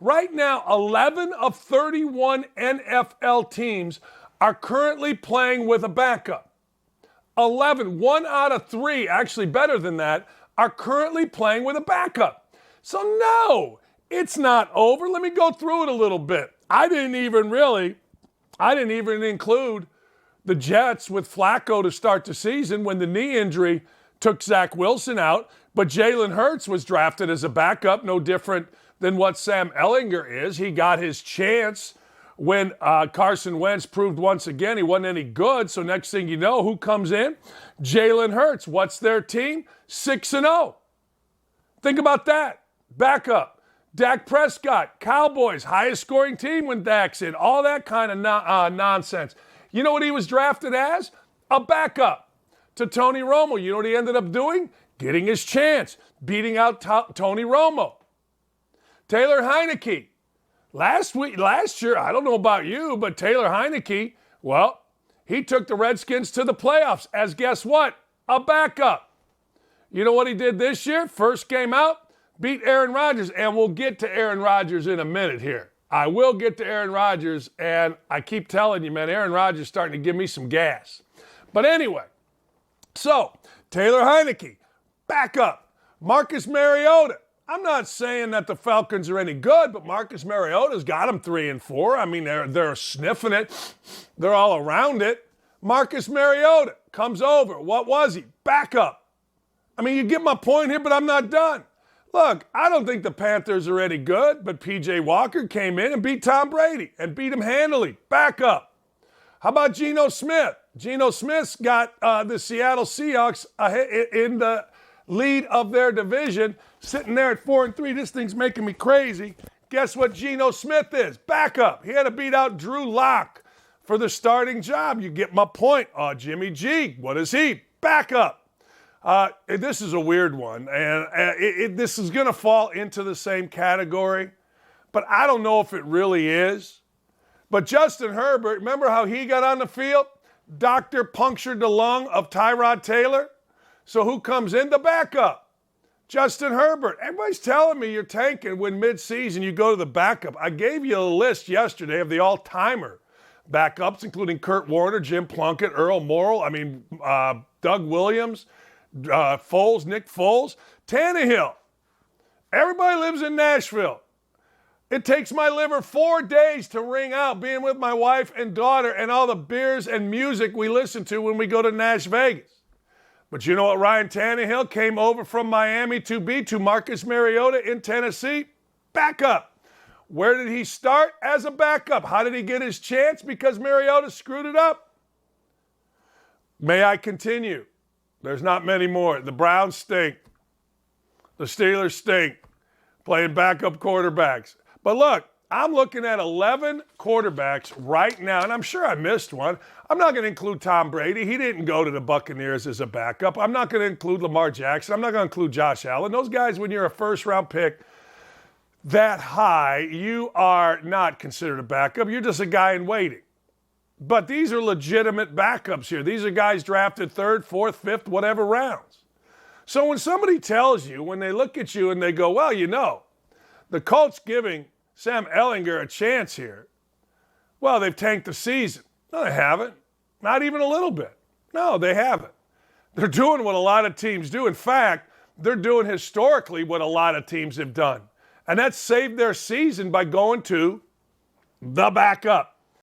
Right now, 11 of 31 NFL teams are currently playing with a backup. 11, 1 out of 3, actually better than that, are currently playing with a backup. So no, it's not over. Let me go through it a little bit. I didn't even include the Jets with Flacco to start the season when the knee injury took Zach Wilson out. But Jalen Hurts was drafted as a backup, no different than what Sam Ehlinger is. He got his chance when Carson Wentz proved once again he wasn't any good. So next thing you know, who comes in? Jalen Hurts. What's their team? 6-0. Think about that. Backup. Dak Prescott, Cowboys, highest scoring team when Dak's in. All that kind of nonsense. You know what he was drafted as? A backup to Tony Romo. You know what he ended up doing? Getting his chance, beating out Tony Romo. Taylor Heineke. Last year, I don't know about you, but Taylor Heineke, well, he took the Redskins to the playoffs as, guess what? A backup. You know what he did this year? First game out, beat Aaron Rodgers, and we'll get to Aaron Rodgers in a minute here. I will get to Aaron Rodgers, and I keep telling you, man, Aaron Rodgers is starting to give me some gas. But anyway, so Taylor Heineke, backup. Marcus Mariota. I'm not saying that the Falcons are any good, but Marcus Mariota's got them 3-4. I mean, they're sniffing it. They're all around it. Marcus Mariota comes over. What was he? Backup. I mean, you get my point here, but I'm not done. Look, I don't think the Panthers are any good, but P.J. Walker came in and beat Tom Brady and beat him handily. Backup. How about Geno Smith? Geno Smith's got the Seattle Seahawks in the lead of their division, sitting there at 4-3. This thing's making me crazy. Guess what Geno Smith is? Backup. He had to beat out Drew Lock for the starting job. You get my point. Jimmy G, what is he? Backup. This is a weird one, and this is going to fall into the same category, but I don't know if it really is. But Justin Herbert, remember how he got on the field? Doctor punctured the lung of Tyrod Taylor. So who comes in? The backup. Justin Herbert. Everybody's telling me you're tanking when midseason you go to the backup. I gave you a list yesterday of the all-timer backups, including Kurt Warner, Jim Plunkett, Earl Morrall, Doug Williams, Foles, Nick Foles, Tannehill. Everybody lives in Nashville. It takes my liver 4 days to ring out being with my wife and daughter and all the beers and music we listen to when we go to Nash Vegas. But you know what? Ryan Tannehill came over from Miami to be to Marcus Mariota in Tennessee. Backup. Where did he start? As a backup. How did he get his chance? Because Mariota screwed it up. May I continue? There's not many more. The Browns stink. The Steelers stink. Playing backup quarterbacks. But look, I'm looking at 11 quarterbacks right now, and I'm sure I missed one. I'm not going to include Tom Brady. He didn't go to the Buccaneers as a backup. I'm not going to include Lamar Jackson. I'm not going to include Josh Allen. Those guys, when you're a first-round pick that high, you are not considered a backup. You're just a guy in waiting. But these are legitimate backups here. These are guys drafted 3rd, 4th, 5th, whatever rounds. So when somebody tells you, when they look at you and they go, well, you know, the Colts giving Sam Ehlinger a chance here, well, they've tanked the season. No, they haven't. Not even a little bit. No, they haven't. They're doing what a lot of teams do. In fact, they're doing historically what a lot of teams have done. And that's saved their season by going to the backup.